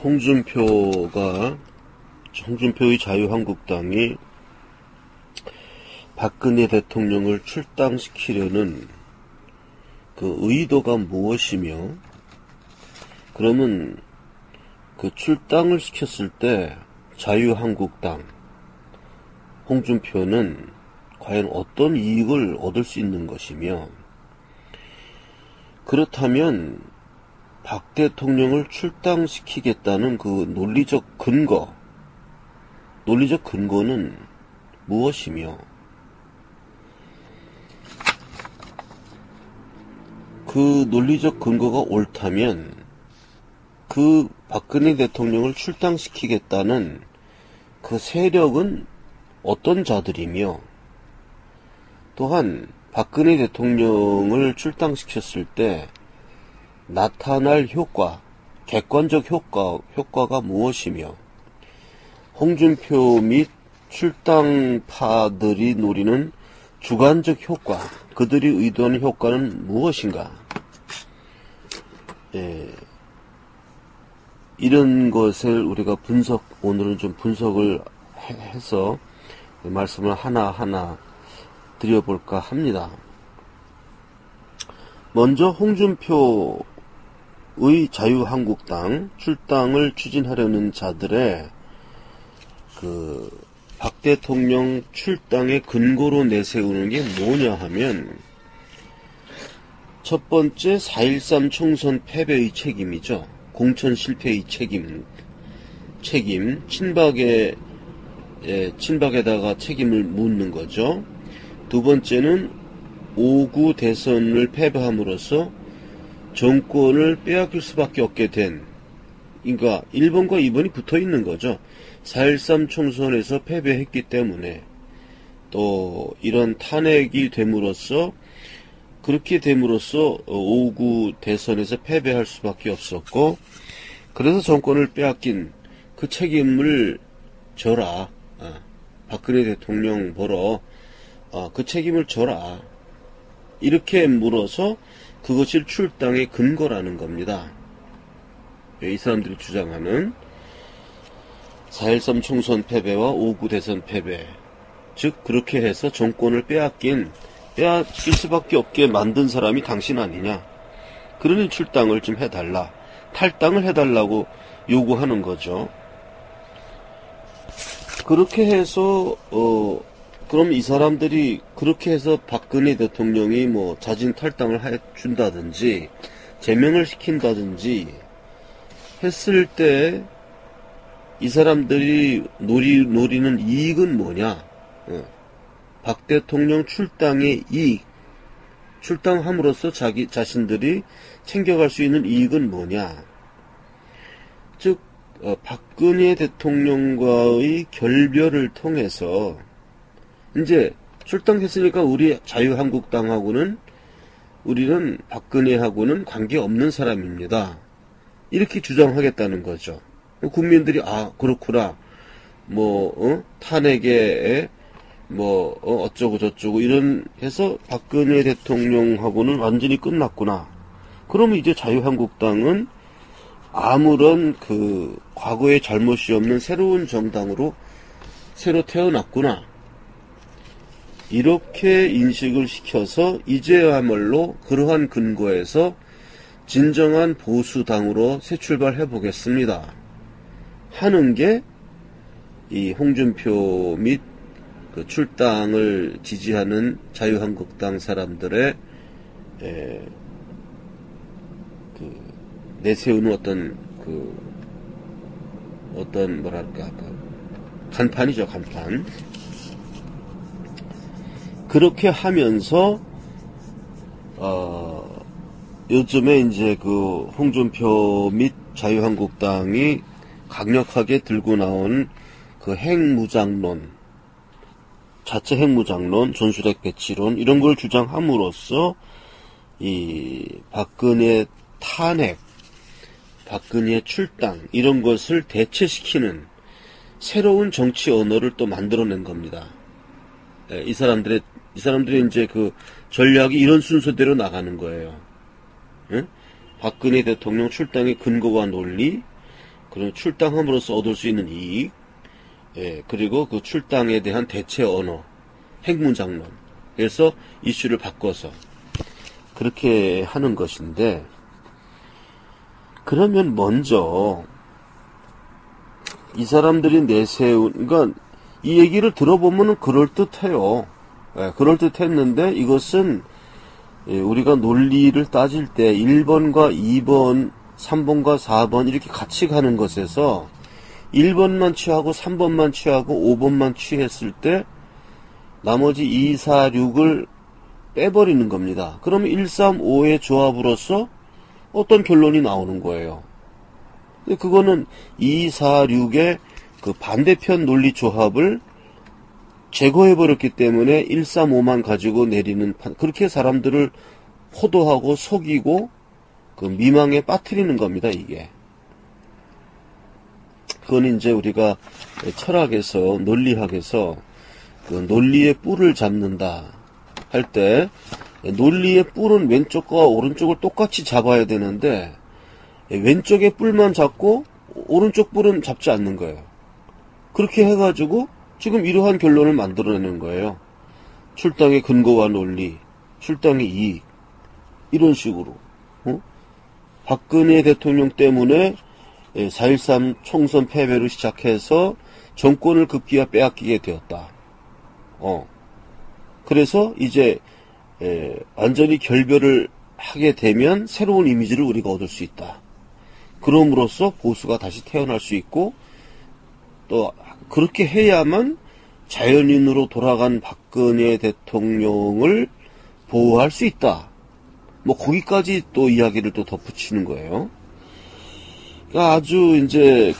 홍준표의 자유한국당이 박근혜 대통령을 출당시키려는 그 의도가 무엇이며, 그러면 그 출당을 시켰을 때 자유한국당, 홍준표는 과연 어떤 이익을 얻을 수 있는 것이며, 그렇다면 박 대통령을 출당시키겠다는 그 논리적 근거는 무엇이며, 그 논리적 근거가 옳다면 그 박근혜 대통령을 출당시키겠다는 그 세력은 어떤 자들이며, 또한 박근혜 대통령을 출당시켰을 때 나타날 효과, 객관적 효과가 무엇이며, 홍준표 및 출당파들이 노리는 주관적 효과, 그들이 의도하는 효과는 무엇인가? 이런 것을 우리가 오늘은 좀 분석을 해서 말씀을 하나하나 드려볼까 합니다. 먼저 홍준표의 자유한국당 출당을 추진하려는 자들의 박 대통령 출당의 근거로 내세우는 게 뭐냐 하면, 첫 번째 4.13 총선 패배의 책임이죠. 공천 실패의 책임, 친박에다가 책임을 묻는 거죠. 두 번째는 5구 대선을 패배함으로써 정권을 빼앗길 수밖에 없게 된, 그러니까 1번과 2번이 붙어 있는 거죠. 4.13 총선에서 패배했기 때문에, 또 이런 탄핵이 그렇게 됨으로써 5구 대선에서 패배할 수밖에 없었고, 그래서 정권을 빼앗긴 그 책임을 져라. 박근혜 대통령 보러 그 책임을 져라. 이렇게 물어서 그것이 출당의 근거라는 겁니다. 이 사람들이 주장하는 4.13 총선 패배와 5구 대선 패배, 즉 그렇게 해서 정권을 빼앗길 수밖에 없게 만든 사람이 당신 아니냐, 그러니 출당을 좀 해달라, 탈당을 해달라고 요구하는 거죠. 그렇게 해서 그럼 이 사람들이 그렇게 해서 박근혜 대통령이 자진 탈당을 해준다든지 제명을 시킨다든지 했을 때 이 사람들이 노리는 이익은 뭐냐? 박 대통령 출당의 이익, 출당함으로써 자신들이 챙겨갈 수 있는 이익은 뭐냐? 즉 박근혜 대통령과의 결별을 통해서, 이제 출당했으니까 우리 자유한국당하고는, 우리는 박근혜하고는 관계없는 사람입니다, 이렇게 주장하겠다는 거죠. 국민들이 그렇구나, 탄핵에 어쩌고 저쩌고 이런 해서 박근혜 대통령하고는 완전히 끝났구나. 그러면 이제 자유한국당은 아무런 과거의 잘못이 없는 새로운 정당으로 새로 태어났구나, 이렇게 인식을 시켜서 이제야말로 그러한 근거에서 진정한 보수당으로 새 출발해 보겠습니다 하는 게 이 홍준표 및 출당을 지지하는 자유한국당 사람들의 내세우는 어떤 간판이죠, 간판. 그렇게 하면서 요즘에 이제 홍준표 및 자유한국당이 강력하게 들고 나온 핵무장론, 자체 핵무장론, 전술핵 배치론, 이런 걸 주장함으로써 이 박근혜 탄핵, 박근혜 출당, 이런 것을 대체시키는 새로운 정치 언어를 또 만들어낸 겁니다. 이 사람들의 이제 전략이 이런 순서대로 나가는 거예요. 박근혜 대통령 출당의 근거와 논리, 그런 출당함으로써 얻을 수 있는 이익, 그리고 그 출당에 대한 대체 언어, 핵문장론. 그래서 이슈를 바꿔서 그렇게 하는 것인데, 그러면 먼저 이 사람들이 내세운, 그러니까 이 얘기를 들어보면 그럴듯해요. 그럴듯했는데 이것은 우리가 논리를 따질 때 1번과 2번, 3번과 4번 이렇게 같이 가는 것에서 1번만 취하고 3번만 취하고 5번만 취했을 때 나머지 2, 4, 6을 빼버리는 겁니다. 그러면 1, 3, 5의 조합으로서 어떤 결론이 나오는 거예요. 그거는 2, 4, 6의 그 반대편 논리 조합을 제거해버렸기 때문에 1, 3, 5만 가지고 내리는 그렇게 사람들을 호도하고 속이고 그 미망에 빠뜨리는 겁니다, 이게. 그건 이제 우리가 철학에서, 논리학에서 그 논리의 뿔을 잡는다 할 때, 논리의 뿔은 왼쪽과 오른쪽을 똑같이 잡아야 되는데, 왼쪽의 뿔만 잡고 오른쪽 뿔은 잡지 않는 거예요. 그렇게 해가지고 지금 이러한 결론을 만들어내는 거예요. 출당의 근거와 논리, 출당의 이익, 이런 식으로. 박근혜 대통령 때문에 4.13 총선 패배로 시작해서 정권을 급기야 빼앗기게 되었다. 그래서 이제 완전히 결별을 하게 되면 새로운 이미지를 우리가 얻을 수 있다. 그럼으로써 보수가 다시 태어날 수 있고, 또 그렇게 해야만 자연인으로 돌아간 박근혜 대통령을 보호할 수 있다. 뭐 거기까지 또 이야기를 또 덧붙이는 거예요. 그러니까 아주 이제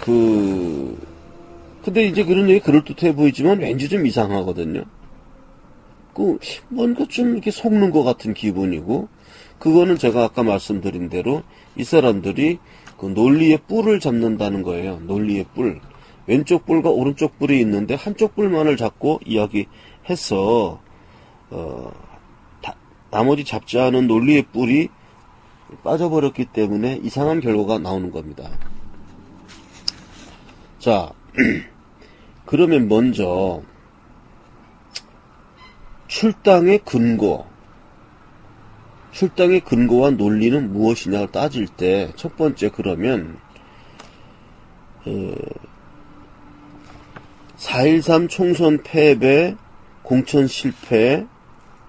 근데 이제 그런 얘기 그럴듯해 보이지만 왠지 좀 이상하거든요. 뭔가 좀 이렇게 속는 것 같은 기분이고, 그거는 제가 아까 말씀드린 대로 이 사람들이 그 논리의 뿔을 잡는다는 거예요. 논리의 뿔. 왼쪽 뿔과 오른쪽 뿔이 있는데 한쪽 뿔만을 잡고 이야기해서 나머지 잡지 않은 논리의 뿔이 빠져버렸기 때문에 이상한 결과가 나오는 겁니다. 자, 그러면 먼저 출당의 근거와 논리는 무엇이냐를 따질 때 첫 번째, 그러면 4.13 총선 패배, 공천 실패,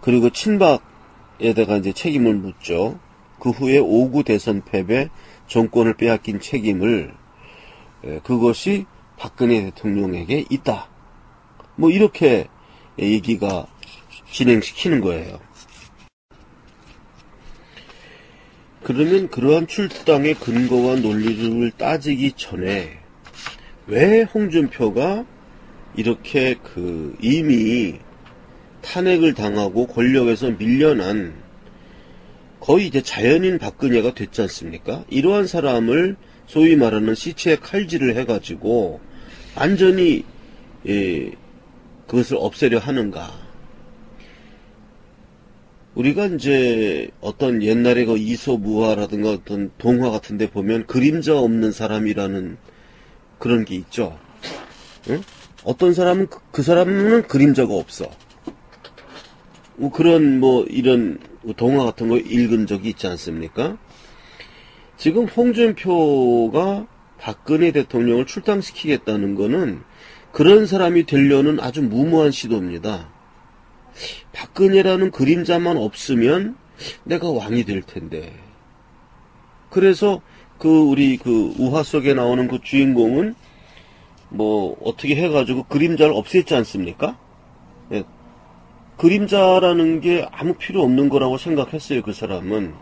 그리고 친박에다가 이제 책임을 묻죠. 그 후에 5구 대선 패배, 정권을 빼앗긴 책임을 그것이 박근혜 대통령에게 있다. 뭐 이렇게 얘기가 진행시키는 거예요. 그러면 그러한 출당의 근거와 논리를 따지기 전에 왜 홍준표가 이렇게 이미 탄핵을 당하고 권력에서 밀려난 거의 이제 자연인 박근혜가 됐지 않습니까? 이러한 사람을 소위 말하는 시체에 칼질을 해가지고 완전히 그것을 없애려 하는가? 우리가 이제 어떤 옛날에 그 이소무화라든가 어떤 동화 같은 데 보면 그림자 없는 사람이라는 그런 게 있죠. 응? 어떤 사람은 그 사람은 그림자가 없어. 뭐 그런 이런 동화 같은 거 읽은 적이 있지 않습니까? 지금 홍준표가 박근혜 대통령을 출당시키겠다는 거는 그런 사람이 되려는 아주 무모한 시도입니다. 박근혜라는 그림자만 없으면 내가 왕이 될 텐데. 그래서 우리 우화 속에 나오는 그 주인공은 어떻게 해가지고 그림자를 없앴지 않습니까? 예. 그림자라는 게 아무 필요 없는 거라고 생각했어요, 그 사람은.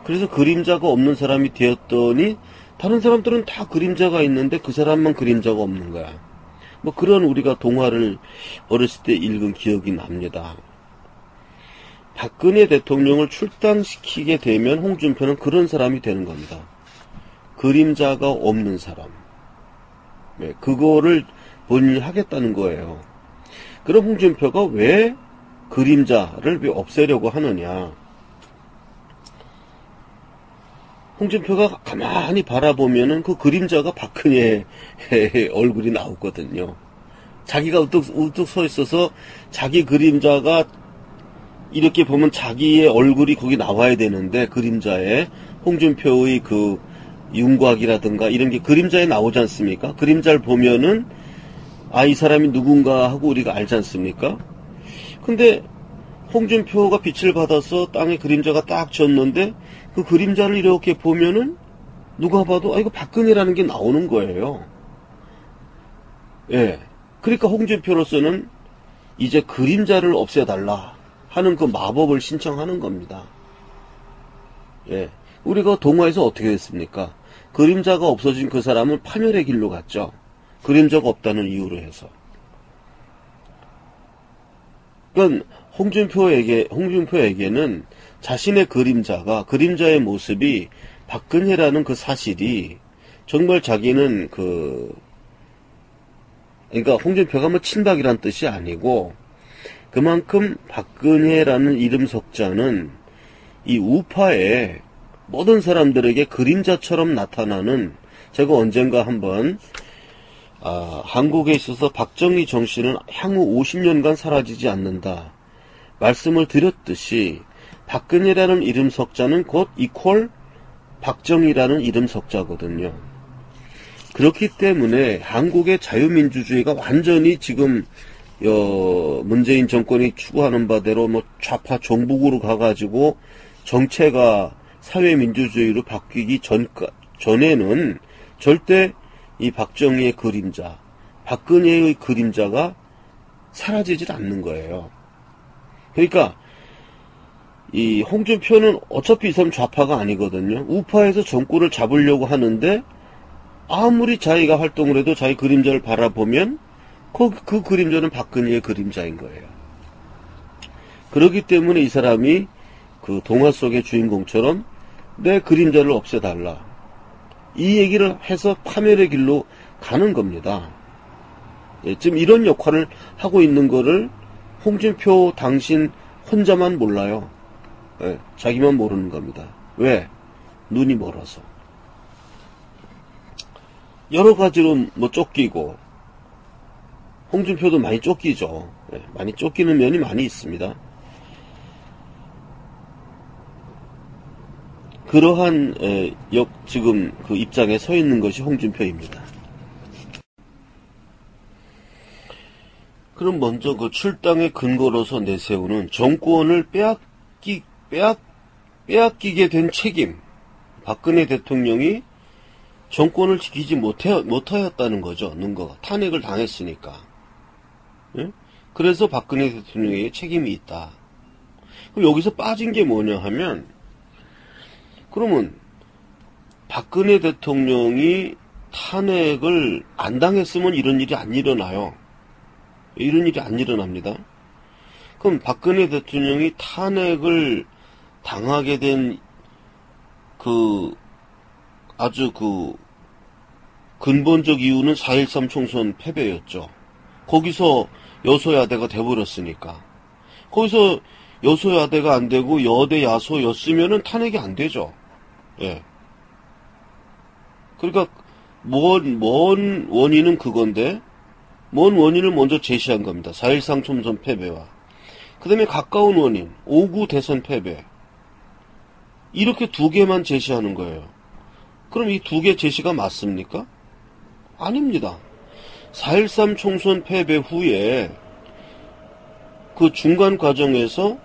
그래서 그림자가 없는 사람이 되었더니 다른 사람들은 다 그림자가 있는데 그 사람만 그림자가 없는 거야. 그런 우리가 동화를 어렸을 때 읽은 기억이 납니다. 박근혜 대통령을 출당시키게 되면 홍준표는 그런 사람이 되는 겁니다. 그림자가 없는 사람. 네, 그거를 본인이 하겠다는 거예요. 그럼 홍준표가 왜 그림자를 왜 없애려고 하느냐? 홍준표가 가만히 바라보면은 그 그림자가 박근혜 얼굴이 나오거든요. 자기가 우뚝 서 있어서 자기 그림자가 이렇게 보면 자기의 얼굴이 거기 나와야 되는데, 그림자에 홍준표의 그 윤곽이라든가 이런 게 그림자에 나오지 않습니까? 그림자를 보면은 아, 이 사람이 누군가 하고 우리가 알지 않습니까? 근데 홍준표가 빛을 받아서 땅에 그림자가 딱 졌는데 그 그림자를 이렇게 보면은 누가 봐도 아, 이거 박근혜라는 게 나오는 거예요. 예. 그러니까 홍준표로서는 이제 그림자를 없애달라 하는 그 마법을 신청하는 겁니다. 예. 우리가 동화에서 어떻게 됐습니까? 그림자가 없어진 그 사람은 파멸의 길로 갔죠. 그림자가 없다는 이유로 해서. 그러니까 홍준표에게는 자신의 그림자의 모습이 박근혜라는 그 사실이 정말 자기는 그러니까 홍준표가 뭐 친박이란 뜻이 아니고 그만큼 박근혜라는 이름 석자는 이 우파의 모든 사람들에게 그림자처럼 나타나는, 제가 언젠가 한번 한국에 있어서 박정희 정신은 향후 50년간 사라지지 않는다 말씀을 드렸듯이 박근혜라는 이름 석자는 곧 이퀄 박정희라는 이름 석자거든요. 그렇기 때문에 한국의 자유민주주의가 완전히 지금 문재인 정권이 추구하는 바대로 뭐 좌파 종북으로 가가지고 정체가 사회민주주의로 바뀌기 전에는 절대 이 박정희의 그림자, 박근혜의 그림자가 사라지질 않는 거예요. 그러니까 이 홍준표는 어차피 이 사람 좌파가 아니거든요. 우파에서 정권을 잡으려고 하는데 아무리 자기가 활동을 해도 자기 그림자를 바라보면 그 그림자는 박근혜의 그림자인 거예요. 그렇기 때문에 이 사람이 그 동화 속의 주인공처럼 내 그림자를 없애달라, 이 얘기를 해서 파멸의 길로 가는 겁니다. 예, 지금 이런 역할을 하고 있는 거를 홍준표 당신 혼자만 몰라요. 예, 자기만 모르는 겁니다. 왜? 눈이 멀어서. 여러 가지로 뭐 쫓기고, 홍준표도 많이 쫓기죠. 예, 많이 쫓기는 면이 많이 있습니다. 그러한 지금 그 입장에 서 있는 것이 홍준표입니다. 그럼 먼저 그 출당의 근거로서 내세우는 정권을 빼앗기게 된 책임, 박근혜 대통령이 정권을 지키지 못하였다는 거죠. 능거가 탄핵을 당했으니까. 예? 그래서 박근혜 대통령에게 책임이 있다. 그럼 여기서 빠진 게 뭐냐 하면, 그러면 박근혜 대통령이 탄핵을 안 당했으면 이런 일이 안 일어나요. 이런 일이 안 일어납니다. 그럼 박근혜 대통령이 탄핵을 당하게 된 아주 근본적 이유는 4.13 총선 패배였죠. 거기서 여소야대가 돼버렸으니까. 거기서 여소야대가 안 되고 여대 야소였으면은 탄핵이 안 되죠. 예. 그러니까 뭔 원인은 그건데, 뭔 원인을 먼저 제시한 겁니다. 4.13 총선 패배와 그 다음에 가까운 원인 5.9 대선 패배, 이렇게 두 개만 제시하는 거예요. 그럼 이 두 개 제시가 맞습니까? 아닙니다. 4.13 총선 패배 후에 그 중간 과정에서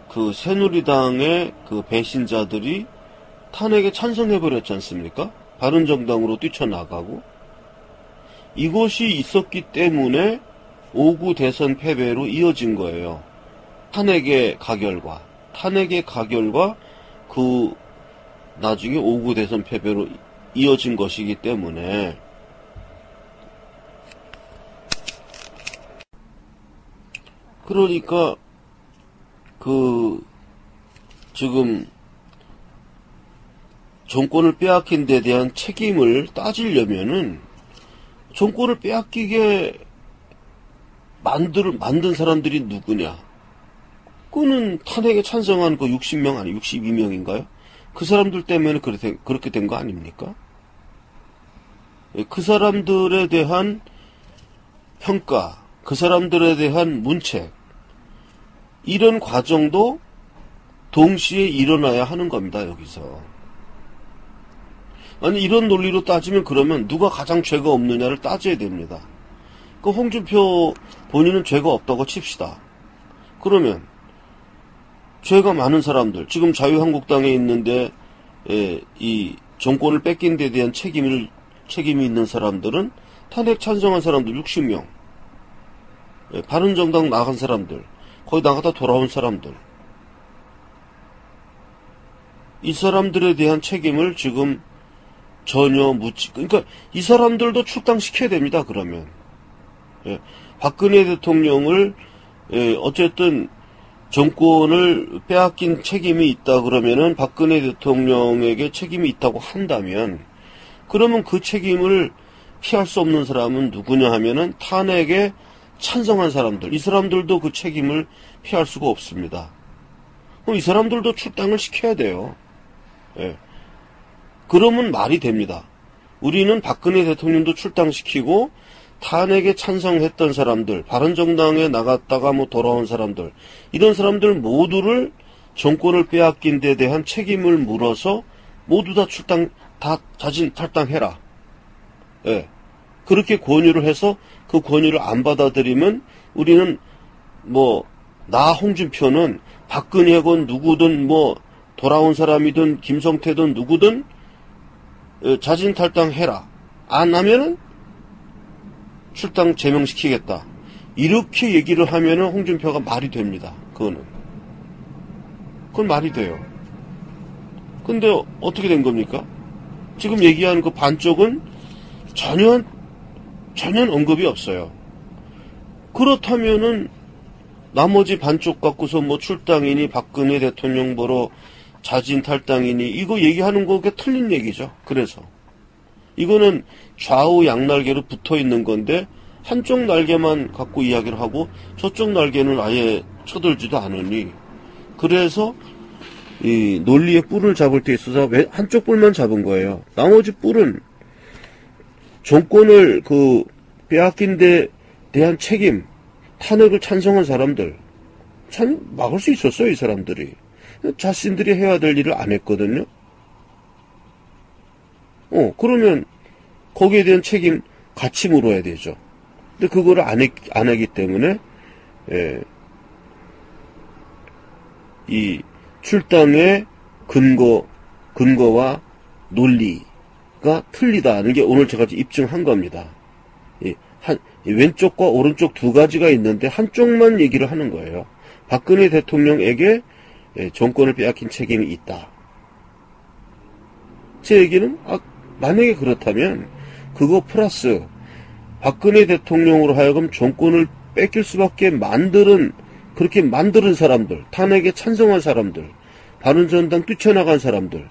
그 새누리당의 그 배신자들이 탄핵에 찬성해버렸지 않습니까? 바른정당으로 뛰쳐나가고, 이것이 있었기 때문에 5.9 대선 패배로 이어진 거예요. 탄핵의 가결과 그 나중에 5.9 대선 패배로 이어진 것이기 때문에, 그러니까 지금 정권을 빼앗긴 데 대한 책임을 따지려면은 정권을 빼앗기게 만든 사람들이 누구냐? 그거는 탄핵에 찬성한 그 60명 아니 62명인가요? 그 사람들 때문에 그렇게 된 거 아닙니까? 그 사람들에 대한 평가, 그 사람들에 대한 문책, 이런 과정도 동시에 일어나야 하는 겁니다, 여기서. 아니, 이런 논리로 따지면 그러면 누가 가장 죄가 없느냐를 따져야 됩니다. 그 홍준표 본인은 죄가 없다고 칩시다. 그러면 죄가 많은 사람들, 지금 자유한국당에 있는데 이 정권을 뺏긴 데 대한 책임이 있는 사람들은 탄핵 찬성한 사람들 60명, 바른정당 나간 사람들, 거의 나가다 돌아온 사람들, 이 사람들에 대한 책임을 지금 전혀 그러니까 이 사람들도 출당시켜야 됩니다. 그러면 박근혜 대통령을 어쨌든 정권을 빼앗긴 책임이 있다 그러면은 박근혜 대통령에게 책임이 있다고 한다면, 그러면 그 책임을 피할 수 없는 사람은 누구냐 하면은 탄핵에 찬성한 사람들, 이 사람들도 그 책임을 피할 수가 없습니다. 그럼 이 사람들도 출당을 시켜야 돼요. 그러면 말이 됩니다. 우리는 박근혜 대통령도 출당시키고 탄핵에 찬성했던 사람들, 바른정당에 나갔다가 돌아온 사람들, 이런 사람들 모두를 정권을 빼앗긴 데 대한 책임을 물어서 모두 다 자진 탈당해라. 그렇게 권유를 해서 그 권유를 안 받아들이면 우리는 나 홍준표는 박근혜건 누구든 돌아온 사람이든 김성태든 누구든 자진 탈당해라. 안 하면은 출당 제명시키겠다. 이렇게 얘기를 하면은 홍준표가 말이 됩니다. 그건 말이 돼요. 근데 어떻게 된 겁니까? 지금 얘기한 그 반쪽은 전혀 언급이 없어요. 그렇다면은 나머지 반쪽 갖고서 출당이니 박근혜 대통령 보러 자진 탈당이니 이거 얘기하는 거 그게 틀린 얘기죠. 그래서 이거는 좌우 양날개로 붙어 있는 건데 한쪽 날개만 갖고 이야기를 하고 저쪽 날개는 아예 쳐들지도 않으니, 그래서 이 논리의 뿔을 잡을 때 있어서 왜 한쪽 뿔만 잡은 거예요. 나머지 뿔은 정권을 빼앗긴 데 대한 책임, 탄핵을 찬성한 사람들 참 막을 수 있었어요. 이 사람들이 자신들이 해야 될 일을 안 했거든요. 그러면 거기에 대한 책임 같이 물어야 되죠. 근데 그거를 안 하기 때문에 이 출당의 근거와 논리가 틀리다는 게 오늘 제가 입증한 겁니다. 왼쪽과 오른쪽 두 가지가 있는데 한쪽만 얘기를 하는 거예요. 박근혜 대통령에게 정권을 빼앗긴 책임이 있다. 제 얘기는 만약에 그렇다면 그거 플러스 박근혜 대통령으로 하여금 정권을 뺏길 수밖에 그렇게 만드는 사람들, 탄핵에 찬성한 사람들, 바른정당 뛰쳐나간 사람들,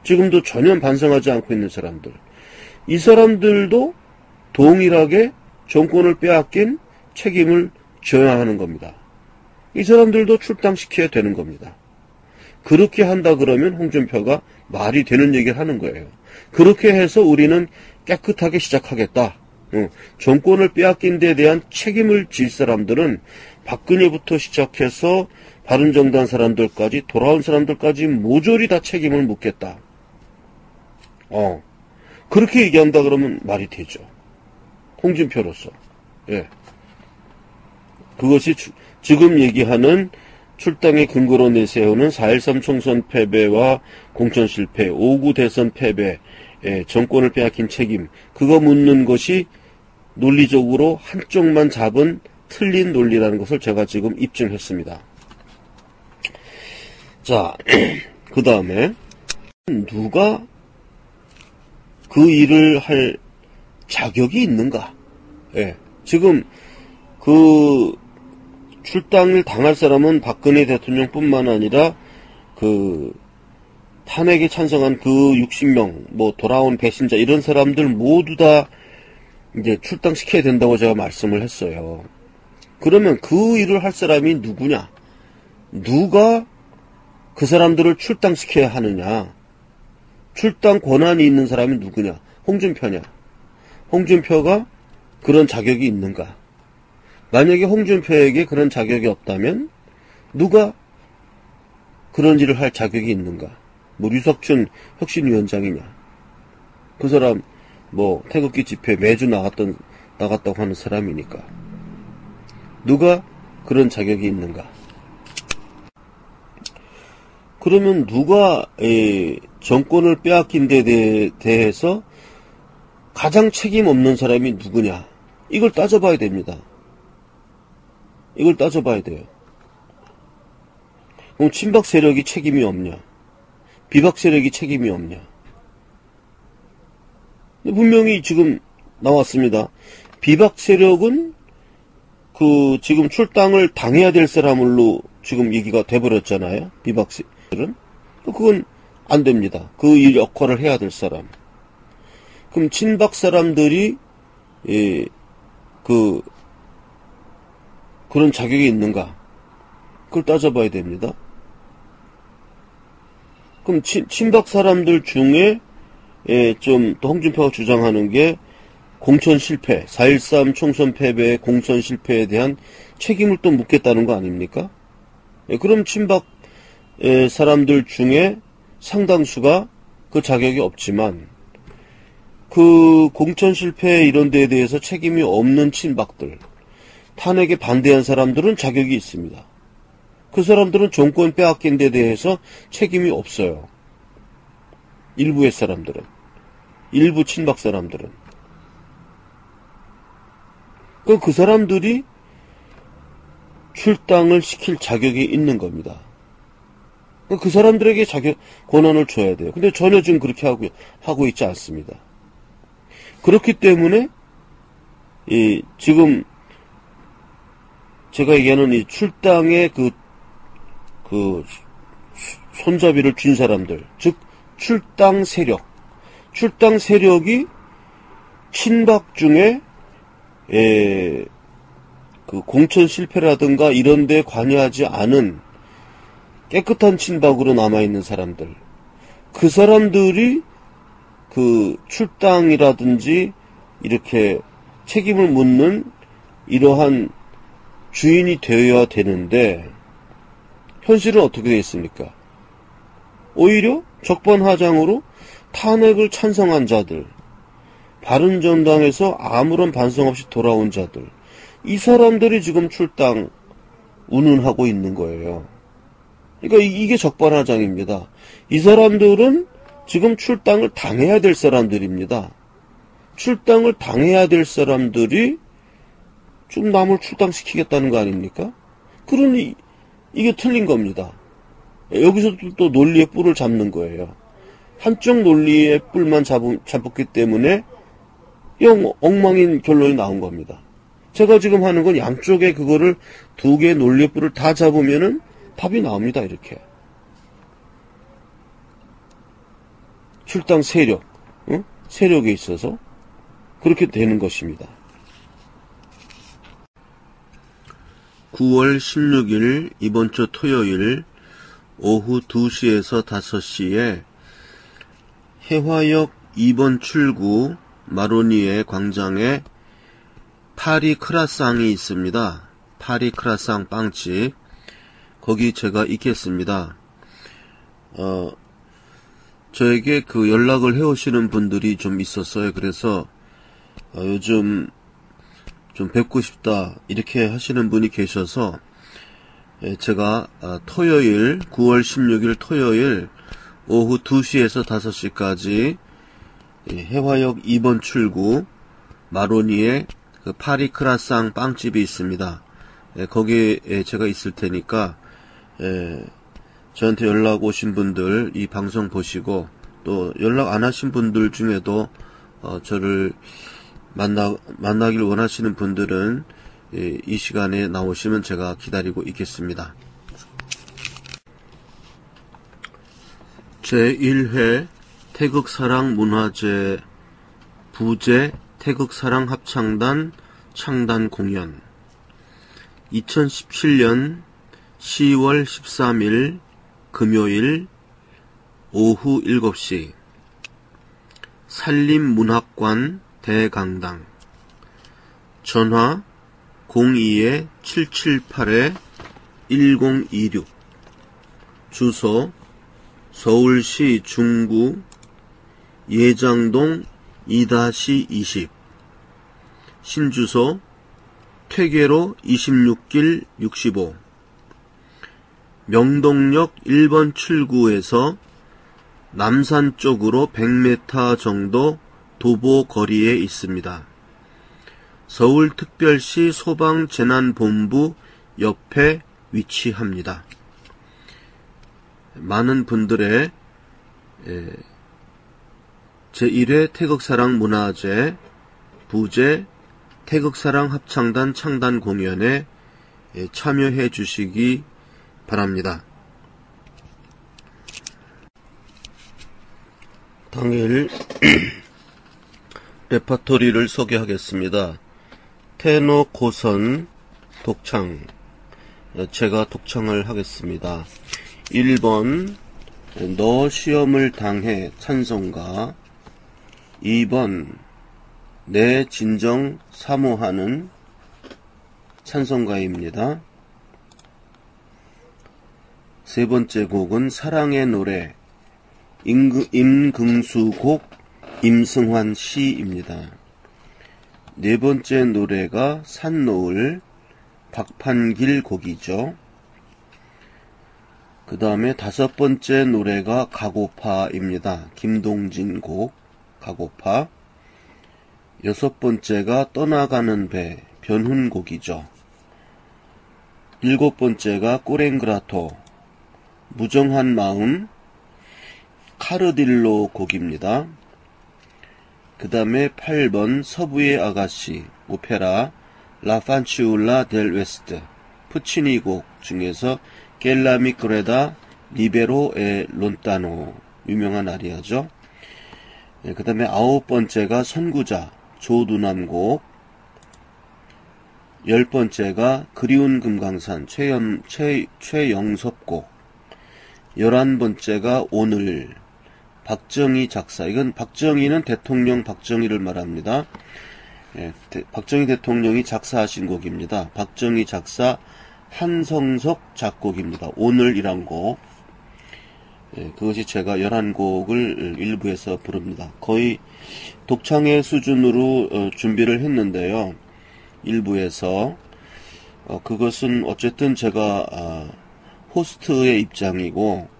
지금도 전혀 반성하지 않고 있는 사람들, 이 사람들도 동일하게 정권을 빼앗긴 책임을 져야 하는 겁니다. 이 사람들도 출당시켜야 되는 겁니다. 그렇게 한다 그러면 홍준표가 말이 되는 얘기를 하는 거예요. 그렇게 해서 우리는 깨끗하게 시작하겠다. 정권을 빼앗긴 데 대한 책임을 질 사람들은 박근혜부터 시작해서 바른정당 사람들까지 돌아온 사람들까지 모조리 다 책임을 묻겠다. 그렇게 얘기한다 그러면 말이 되죠. 홍준표로서. 그것이 지금 얘기하는 출당의 근거로 내세우는 4.13 총선 패배와 공천 실패, 5.9 대선 패배, 정권을 빼앗긴 책임, 그거 묻는 것이 논리적으로 한쪽만 잡은 틀린 논리라는 것을 제가 지금 입증했습니다. 자, 그 다음에 누가 그 일을 할 자격이 있는가? 지금 그 출당을 당할 사람은 박근혜 대통령뿐만 아니라 탄핵에 찬성한 60명, 돌아온 배신자 이런 사람들 모두 다 이제 출당시켜야 된다고 제가 말씀을 했어요. 그러면 그 일을 할 사람이 누구냐? 누가 그 사람들을 출당시켜야 하느냐? 출당 권한이 있는 사람이 누구냐? 홍준표냐? 홍준표가 그런 자격이 있는가? 만약에 홍준표에게 그런 자격이 없다면 누가 그런 일을 할 자격이 있는가? 뭐 류석춘 혁신위원장이냐? 그 사람 뭐 태극기 집회 매주 나갔다고 하는 사람이니까 누가 그런 자격이 있는가? 그러면 누가 정권을 빼앗긴 데 대해서 가장 책임 없는 사람이 누구냐? 이걸 따져봐야 됩니다. 이걸 따져봐야 돼요. 그럼 친박 세력이 책임이 없냐? 비박 세력이 책임이 없냐? 분명히 지금 나왔습니다. 비박 세력은 지금 출당을 당해야 될 사람으로 지금 얘기가 돼버렸잖아요. 비박 세력은. 그건 안 됩니다. 그 일 역할을 해야 될 사람. 그럼 친박 사람들이 그런 자격이 있는가? 그걸 따져봐야 됩니다. 그럼 친박 사람들 중에 좀 또 홍준표가 주장하는 게 공천 실패, 4.13 총선 패배의 공천 실패에 대한 책임을 또 묻겠다는 거 아닙니까? 그럼 친박 사람들 중에 상당수가 그 자격이 없지만 그 공천 실패 이런 데에 대해서 책임이 없는 친박들, 탄핵에 반대한 사람들은 자격이 있습니다. 그 사람들은 정권 빼앗긴 데 대해서 책임이 없어요. 일부의 사람들은. 일부 친박 사람들은. 그 사람들이 출당을 시킬 자격이 있는 겁니다. 그 사람들에게 권한을 줘야 돼요. 근데 전혀 지금 그렇게 하고 있지 않습니다. 그렇기 때문에, 지금, 제가 얘기하는 이 출당의 손잡이를 쥔 사람들, 즉, 출당 세력이 친박 중에, 공천 실패라든가 이런 데 관여하지 않은 깨끗한 친박으로 남아있는 사람들, 그 사람들이 출당이라든지 이렇게 책임을 묻는 이러한 주인이 되어야 되는데 현실은 어떻게 되어 있습니까? 오히려 적반하장으로 탄핵을 찬성한 자들, 바른정당에서 아무런 반성 없이 돌아온 자들, 이 사람들이 지금 출당 운운하고 있는 거예요. 그러니까 이게 적반하장입니다. 이 사람들은 지금 출당을 당해야 될 사람들입니다. 출당을 당해야 될 사람들이 좀 남을 출당시키겠다는 거 아닙니까? 그러니 이게 틀린 겁니다. 여기서 또 논리의 뿔을 잡는 거예요. 한쪽 논리의 뿔만 잡았기 때문에 엉망인 결론이 나온 겁니다. 제가 지금 하는 건 양쪽에 그거를 두 개의 논리의 뿔을 다 잡으면은 답이 나옵니다. 이렇게. 출당 세력, 세력에 있어서 그렇게 되는 것입니다. 9월 16일 이번 주 토요일 오후 2시에서 5시에 해화역 2번 출구 마로니에 광장에 파리 크라상이 있습니다. 파리 크라상 빵집. 거기 제가 있겠습니다. 저에게 연락을 해오시는 분들이 좀 있었어요. 그래서 요즘 좀 뵙고 싶다 이렇게 하시는 분이 계셔서 제가 토요일 9월 16일 토요일 오후 2시에서 5시까지 해화역 2번 출구 마로니에 파리 크라상 빵집이 있습니다. 거기에 제가 있을 테니까 저한테 연락 오신 분들 이 방송 보시고 또 연락 안 하신 분들 중에도 저를 만나길 원하시는 분들은 이 시간에 나오시면 제가 기다리고 있겠습니다. 제1회 태극사랑문화제 부제 태극사랑합창단 창단 공연 2017년 10월 13일 금요일 오후 7시 산림문학관 대강당, 전화 02-778-1026, 주소 서울시 중구 예장동 2-20, 신주소 퇴계로 26길 65, 명동역 1번 출구에서 남산 쪽으로 100m 정도 도보 거리에 있습니다. 서울특별시 소방재난본부 옆에 위치합니다. 많은 분들의 제1회 태극사랑 문화제 부제 태극사랑 합창단 창단 공연에 참여해 주시기 바랍니다. 당일 레파토리를 소개하겠습니다. 테너 고선 독창, 제가 독창을 하겠습니다. 1번 너 시험을 당해 찬송가, 2번 내 진정 사모하는 찬송가입니다. 세 번째 곡은 사랑의 노래, 임금수 곡 임승환 시입니다. 네 번째 노래가 산노을 박판길 곡이죠. 그 다음에 다섯 번째 노래가 가고파입니다. 김동진 곡 가고파. 여섯 번째가 떠나가는 배 변훈 곡이죠. 일곱 번째가 꼬랭그라토 무정한 마음 카르딜로 곡입니다. 그 다음에 8번 서부의 아가씨 오페라 라판치울라 델 웨스트 푸치니 곡 중에서 겔라미 그레다 리베로 에 론타노 유명한 아리아죠. 그 다음에 9번째가 선구자 조두남 곡, 10번째가 그리운 금강산 최영섭 곡, 11번째가 오늘 박정희 작사, 이건 박정희는 대통령 박정희를 말합니다. 박정희 대통령이 작사하신 곡입니다. 박정희 작사, 한성석 작곡입니다. 오늘이란 곡, 그것이 제가 11곡을 일부에서 부릅니다. 거의 독창의 수준으로 준비를 했는데요. 일부에서 그것은 어쨌든 제가 호스트의 입장이고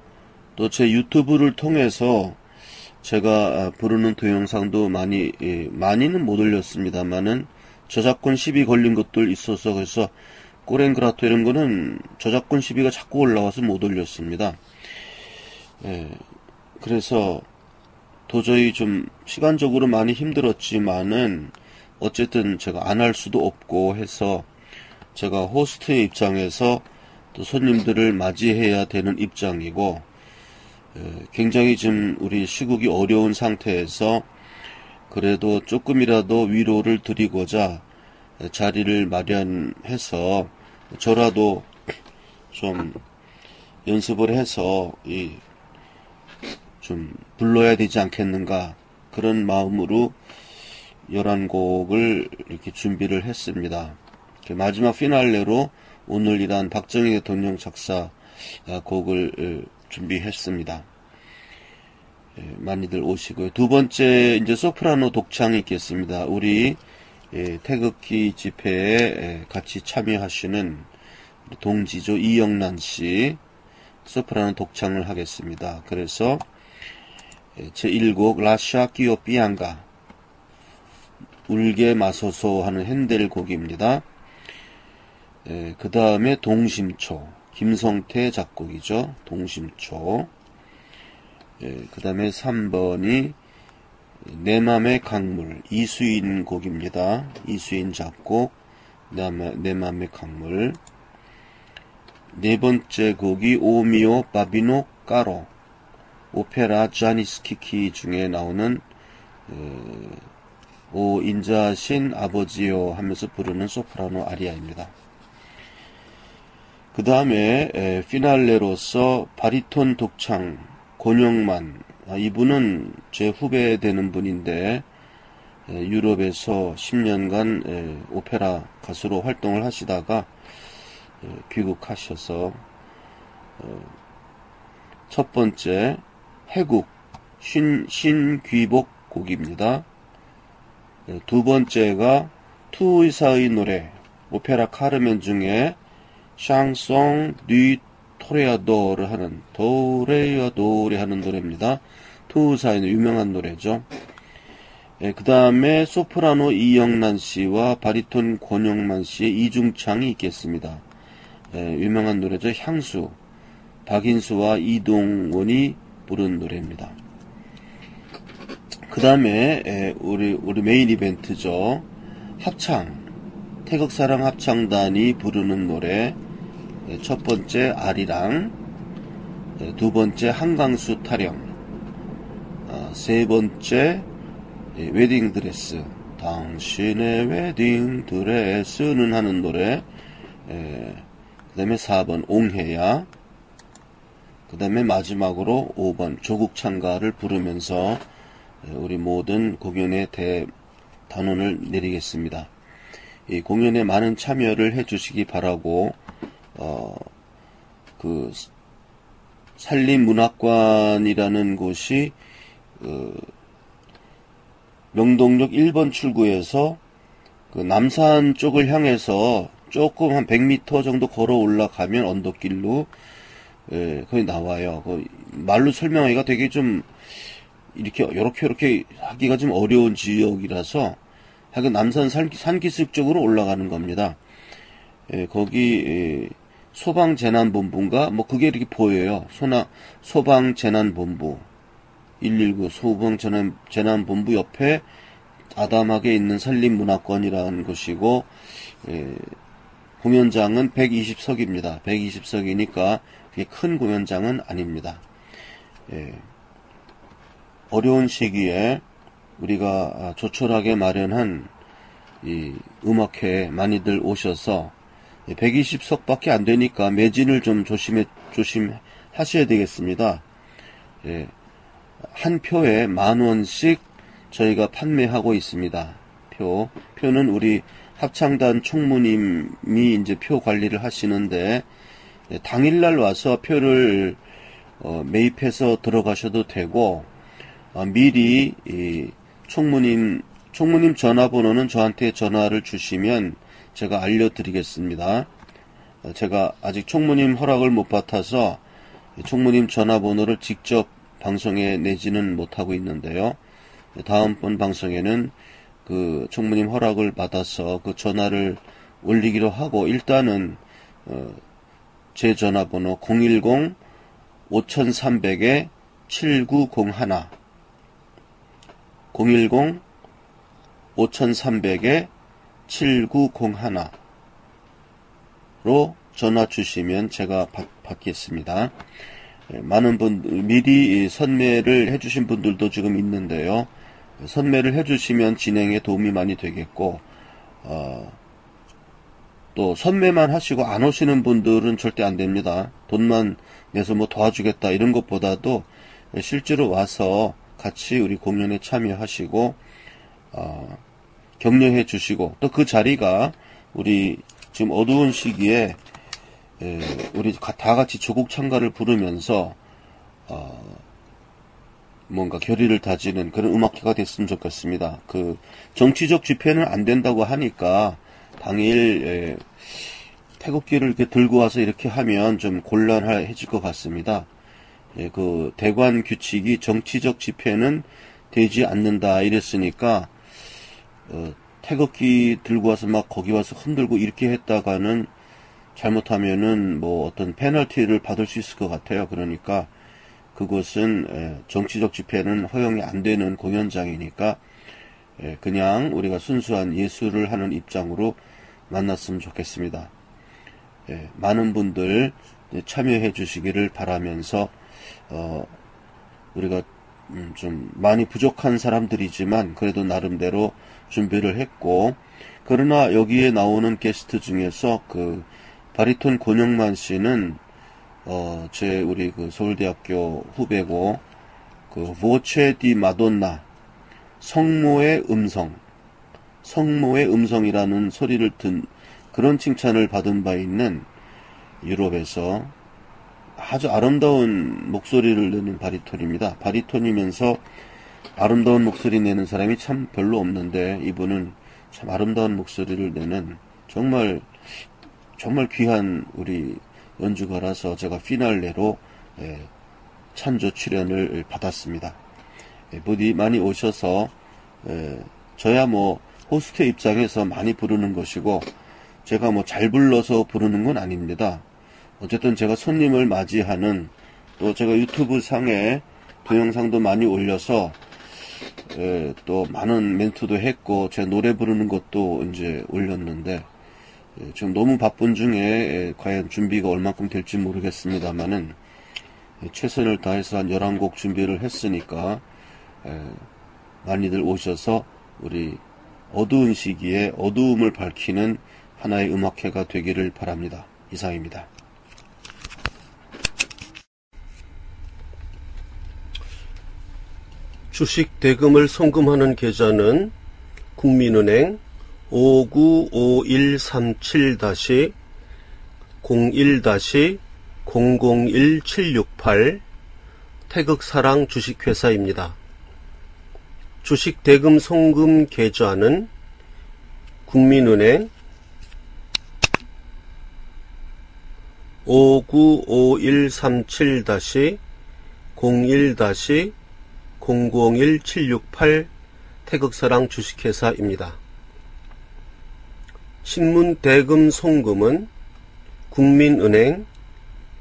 또 제 유튜브를 통해서 제가 부르는 동영상도 많이는 못 올렸습니다만은 저작권 시비 걸린 것들 있어서 그래서 꼬랭그라토 이런 거는 저작권 시비가 자꾸 올라와서 못 올렸습니다. 그래서 도저히 좀 시간적으로 많이 힘들었지만은 어쨌든 제가 안 할 수도 없고 해서 제가 호스트의 입장에서 또 손님들을 맞이해야 되는 입장이고 굉장히 지금 우리 시국이 어려운 상태에서 그래도 조금이라도 위로를 드리고자 자리를 마련해서 저라도 좀 연습을 해서 좀 불러야 되지 않겠는가 그런 마음으로 11곡을 이렇게 준비를 했습니다. 마지막 피날레로 오늘이란 박정희 대통령 작사 곡을 준비했습니다. 많이들 오시고요. 두 번째 이제 소프라노 독창이 있겠습니다. 우리 태극기 집회에 같이 참여하시는 동지조 이영란 씨 소프라노 독창을 하겠습니다. 그래서 제1곡 라샤 끼오 삐앙가 울게 마소서 하는 핸델 곡입니다. 그 다음에 동심초 김성태 작곡이죠. 동심초. 그 다음에 3번이 내 맘의 강물 이수인 곡입니다. 이수인 작곡 내 맘의 강물. 네 번째 곡이 오미오 바비노 까로 오페라 자니스키키 중에 나오는 오 인자신 아버지요 하면서 부르는 소프라노 아리아입니다. 그 다음에 피날레로서 바리톤 독창 권영만, 이분은 제 후배 되는 분인데 유럽에서 10년간 오페라 가수로 활동을 하시다가 귀국하셔서 첫 번째 해국 신귀복 곡입니다. 두 번째가 투 의사의 노래, 오페라 카르멘 중에 샹송 뉘 토레아도를 하는 도레아도를 하는 노래입니다. 투 의사의 유명한 노래죠. 그 다음에 소프라노 이영란 씨와 바리톤 권영만 씨의 이중창이 있겠습니다. 유명한 노래죠. 향수. 박인수와 이동원이 부른 노래입니다. 그 다음에 우리 메인 이벤트죠. 합창. 태극사랑 합창단이 부르는 노래. 첫 번째 아리랑, 두 번째 한강수 타령, 세 번째 웨딩드레스, 당신의 웨딩드레스는 하는 노래, 그 다음에 4번 옹해야, 그 다음에 마지막으로 5번 조국창가를 부르면서 우리 모든 공연의 단원을 내리겠습니다. 이 공연에 많은 참여를 해주시기 바라고, 그 산림문학관이라는 곳이 명동역 1번 출구에서 그 남산 쪽을 향해서 조금 한 100m 정도 걸어 올라가면 언덕길로 거기 나와요. 말로 설명하기가 되게 좀 이렇게 하기가 좀 어려운 지역이라서 하여간 남산 산기슭 쪽으로 올라가는 겁니다. 거기 소방재난본부인가 뭐 그게 이렇게 보여요. 소방재난본부 119 소방재난본부 옆에 아담하게 있는 산림문학관이라는 곳이고, 공연장은 120석입니다. 120석이니까 그게 큰 공연장은 아닙니다. 어려운 시기에 우리가 조촐하게 마련한 이 음악회에 많이들 오셔서 120석밖에 안 되니까 매진을 좀 조심하셔야 되겠습니다. 한 표에 10,000원씩 저희가 판매하고 있습니다. 표는 우리 합창단 총무님이 이제 표 관리를 하시는데, 당일날 와서 표를 매입해서 들어가셔도 되고, 미리 총무님 전화번호는 저한테 전화를 주시면 제가 알려드리겠습니다. 제가 아직 총무님 허락을 못 받아서 총무님 전화번호를 직접 방송에 내지는 못하고 있는데요. 다음번 방송에는 그 총무님 허락을 받아서 그 전화를 올리기로 하고, 일단은 제 전화번호 010-5300-7901 010-5300-7901로 전화 주시면 제가 받겠습니다. 많은 미리 선매를 해주신 분들도 지금 있는데요. 선매를 해주시면 진행에 도움이 많이 되겠고, 또 선매만 하시고 안 오시는 분들은 절대 안 됩니다. 돈만 내서 뭐 도와주겠다 이런 것보다도 실제로 와서 같이 우리 공연에 참여하시고 격려해 주시고, 또 그 자리가 우리 지금 어두운 시기에 우리 다 같이 조국창가를 부르면서 뭔가 결의를 다지는 그런 음악회가 됐으면 좋겠습니다. 그 정치적 집회는 안 된다고 하니까 당일 태극기를 이렇게 들고 와서 이렇게 하면 좀 곤란해질 것 같습니다. 그 대관 규칙이 정치적 집회는 되지 않는다 이랬으니까 태극기 들고 와서 막 거기 와서 흔들고 이렇게 했다가는 잘못하면은 뭐 어떤 페널티를 받을 수 있을 것 같아요. 그러니까 그곳은 정치적 집회는 허용이 안 되는 공연장이니까 그냥 우리가 순수한 예술을 하는 입장으로 만났으면 좋겠습니다. 많은 분들 참여해 주시기를 바라면서 우리가 좀 많이 부족한 사람들이지만 그래도 나름대로 준비를 했고, 그러나 여기에 나오는 게스트 중에서 그 바리톤 권영만 씨는 우리 그 서울대학교 후배고, 그 보체 디 마돈나, 성모의 음성이라는 소리를 든 그런 칭찬을 받은 바 있는 유럽에서 아주 아름다운 목소리를 내는 바리톤입니다. 바리톤이면서 아름다운 목소리 내는 사람이 참 별로 없는데, 이분은 참 아름다운 목소리를 내는 정말 귀한 우리 연주가라서 제가 피날레로 찬조 출연을 받았습니다. 부디 많이 오셔서, 저야 뭐 호스트 입장에서 많이 부르는 것이고, 제가 뭐 잘 불러서 부르는 건 아닙니다. 어쨌든 제가 손님을 맞이하는, 또 제가 유튜브 상에 동영상도 많이 올려서 또 많은 멘트도 했고, 제 노래 부르는 것도 이제 올렸는데, 지금 너무 바쁜 중에 과연 준비가 얼만큼 될지 모르겠습니다만은, 최선을 다해서 한 11곡 준비를 했으니까 많이들 오셔서 우리 어두운 시기에 어두움을 밝히는 하나의 음악회가 되기를 바랍니다. 이상입니다. 주식 대금을 송금하는 계좌는 국민은행 595137-01-001768 태극사랑 주식회사입니다. 주식 대금 송금 계좌는 국민은행 595137-01-001768 태극사랑 주식회사입니다. 신문 대금 송금은 국민은행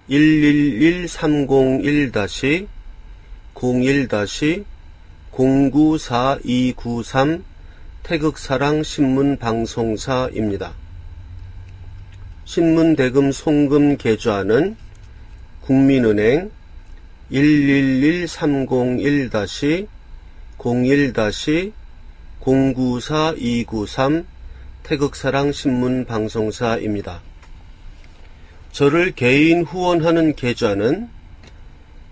111-30-01-094293 태극사랑 신문방송사입니다. 신문 대금 송금 계좌는 국민은행 111-30-01-094293 태극사랑 신문방송사입니다. 저를 개인 후원하는 계좌는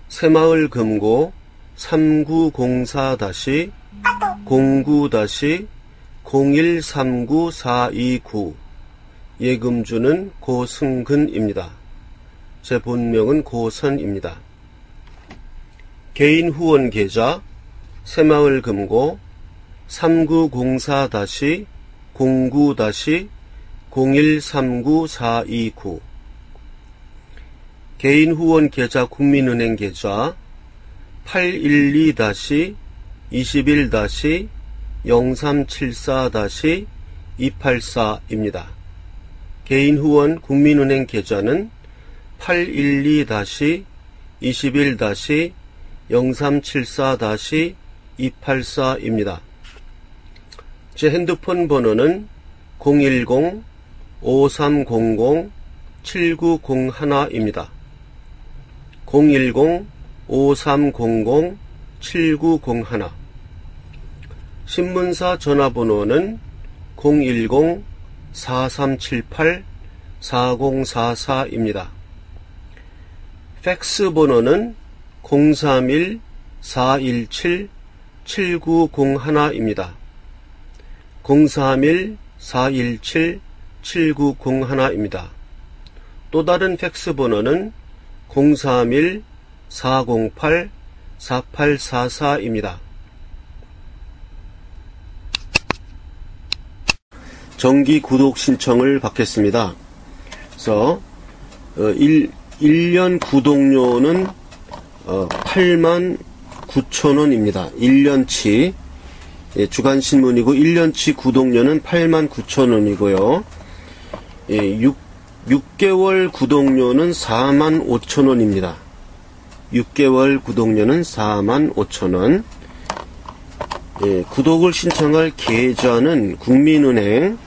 새마을금고 3904-09-0139-429 예금주는 고승근입니다. 제 본명은 고선입니다. 개인 후원 계좌 새마을금고 3904-09-0139-429 개인 후원 계좌 국민은행 계좌 812-21-0374-284입니다. 개인 후원 국민은행 계좌는 812-21-0374-284입니다. 제 핸드폰 번호는 010-5300-7901입니다. 010-5300-7901 신문사 전화번호는 010-4378-4044입니다. 팩스 번호는 031-417-7901입니다. 031-417-7901입니다. 또 다른 팩스 번호는 031-408-4844입니다. 정기 구독 신청을 받겠습니다. 그래서 1년 구독료는 89,000원입니다. 1년치 주간신문이고 1년치 구독료는 89,000원이고요. 6개월 구독료는 45,000원입니다. 6개월 구독료는 45,000원. 구독을 신청할 계좌는 국민은행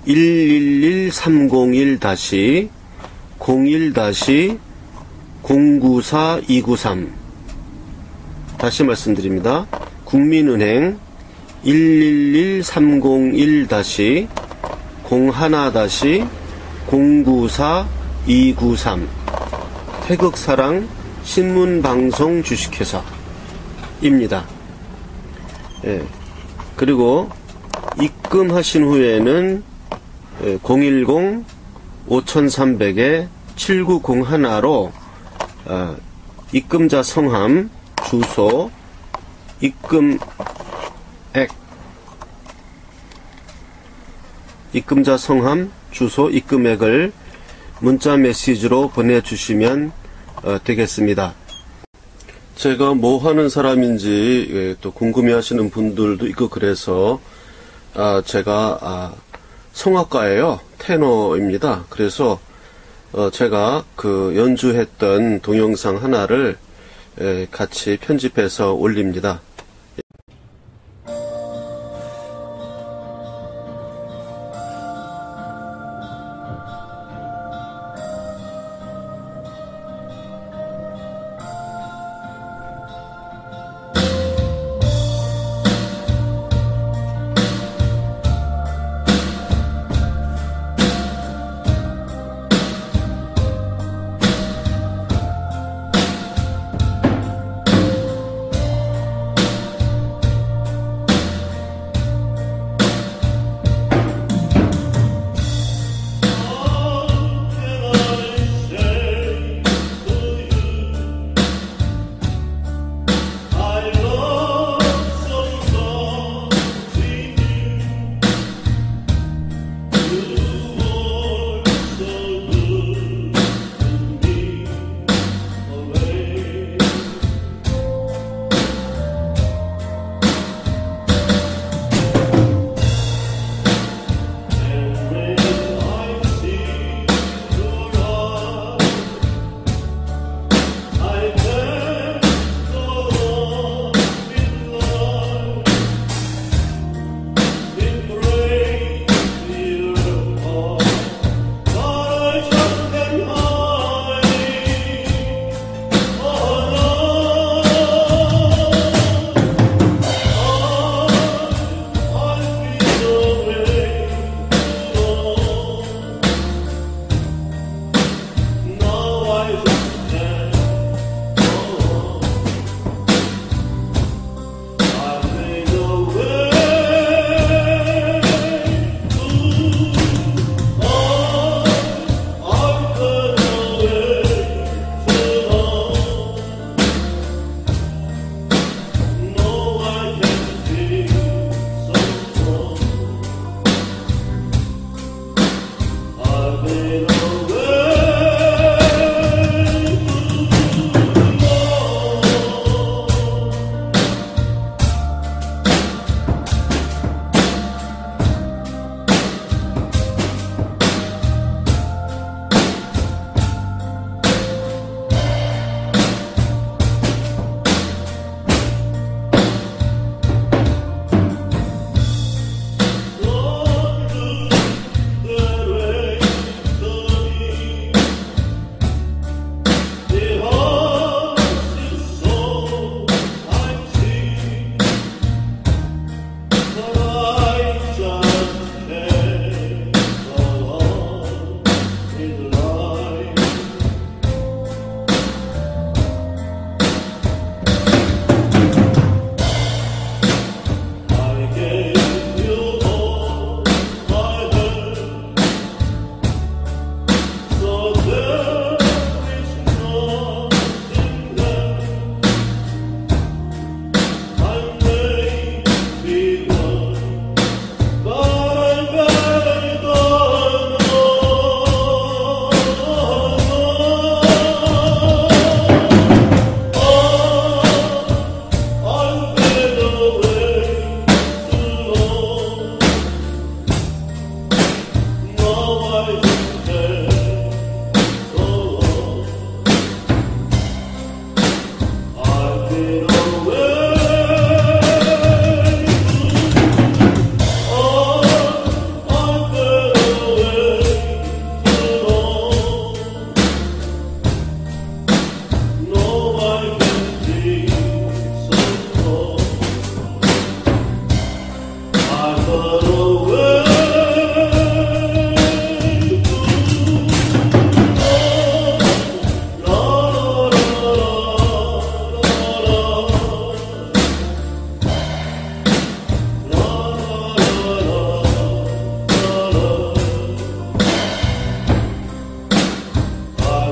111-30-01-094-293 다시 말씀드립니다. 국민은행 111-301-01-094 094293 태극사랑 신문방송 주식회사입니다. 예. 그리고 입금하신 후에는 010-5300-7901로 입금자 성함, 주소, 입금액, 입금자 성함, 주소, 입금액을 문자 메시지로 보내주시면 되겠습니다. 제가 뭐 하는 사람인지 또 궁금해 하시는 분들도 있고 그래서 제가 성악가예요. 테너입니다. 그래서 제가 그 연주했던 동영상 하나를 같이 편집해서 올립니다.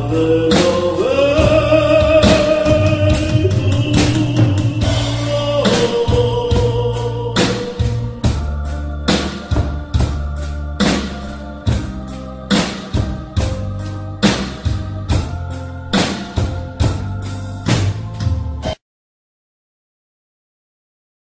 하늘